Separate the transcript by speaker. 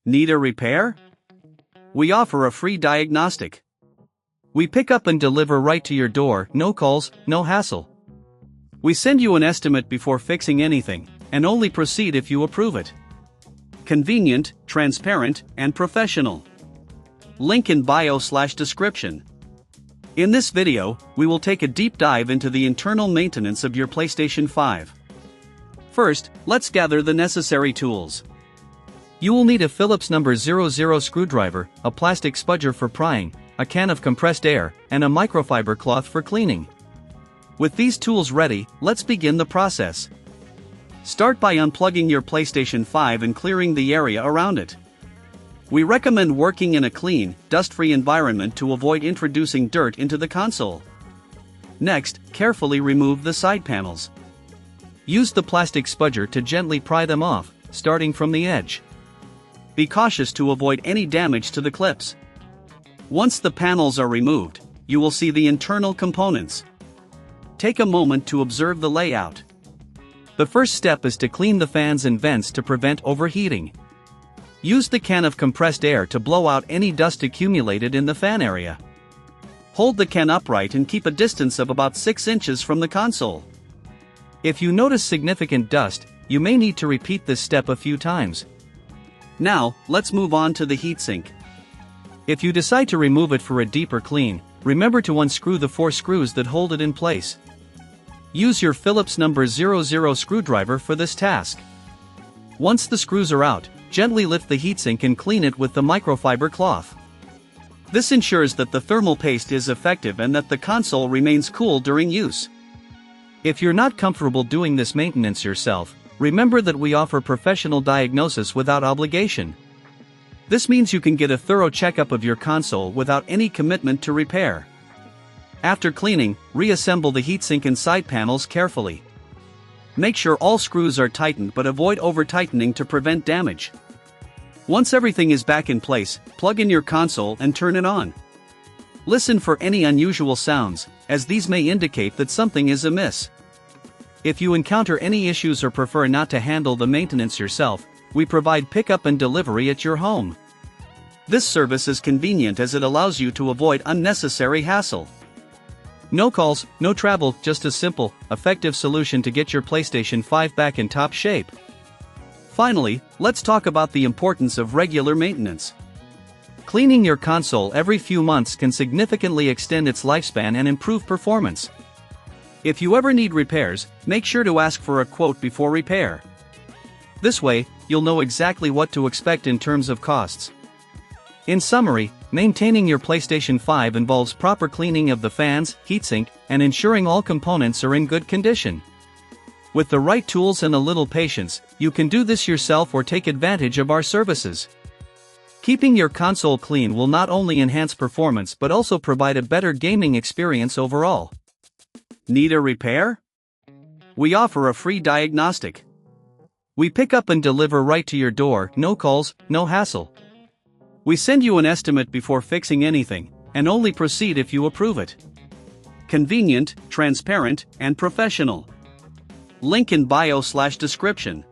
Speaker 1: Need a repair? We offer a free diagnostic. We pick up and deliver right to your door, no calls, no hassle. We send you an estimate before fixing anything, and only proceed if you approve it. Convenient, transparent, and professional. Link in bio/description. In this video, we will take a deep dive into the internal maintenance of your PlayStation 5. First, let's gather the necessary tools. You will need a Phillips number 00 screwdriver, a plastic spudger for prying, a can of compressed air, and a microfiber cloth for cleaning. With these tools ready, let's begin the process. Start by unplugging your PlayStation 5 and clearing the area around it. We recommend working in a clean, dust-free environment to avoid introducing dirt into the console. Next, carefully remove the side panels. Use the plastic spudger to gently pry them off, starting from the edge. Be cautious to avoid any damage to the clips. Once the panels are removed, you will see the internal components. Take a moment to observe the layout. The first step is to clean the fans and vents to prevent overheating. Use the can of compressed air to blow out any dust accumulated in the fan area. Hold the can upright and keep a distance of about 6 inches from the console. If you notice significant dust, you may need to repeat this step a few times. Now, let's move on to the heatsink. If you decide to remove it for a deeper clean, remember to unscrew the 4 screws that hold it in place. Use your Phillips number 00 screwdriver for this task. Once the screws are out, gently lift the heatsink and clean it with the microfiber cloth. This ensures that the thermal paste is effective and that the console remains cool during use. If you're not comfortable doing this maintenance yourself, remember that we offer professional diagnosis without obligation. This means you can get a thorough checkup of your console without any commitment to repair. After cleaning, reassemble the heatsink and side panels carefully. Make sure all screws are tightened but avoid over-tightening to prevent damage. Once everything is back in place, plug in your console and turn it on. Listen for any unusual sounds, as these may indicate that something is amiss. If you encounter any issues or prefer not to handle the maintenance yourself, we provide pickup and delivery at your home. This service is convenient as it allows you to avoid unnecessary hassle. No calls, no travel, just a simple, effective solution to get your PlayStation 5 back in top shape. Finally, let's talk about the importance of regular maintenance. Cleaning your console every few months can significantly extend its lifespan and improve performance. If you ever need repairs, make sure to ask for a quote before repair. This way, you'll know exactly what to expect in terms of costs. In summary, maintaining your PlayStation 5 involves proper cleaning of the fans, heatsink, and ensuring all components are in good condition. With the right tools and a little patience, you can do this yourself or take advantage of our services. Keeping your console clean will not only enhance performance but also provide a better gaming experience overall. Need a repair? We offer a free diagnostic. We pick up and deliver right to your door, no calls, no hassle. We send you an estimate before fixing anything, and only proceed if you approve it. Convenient, transparent, and professional. Link in bio/description.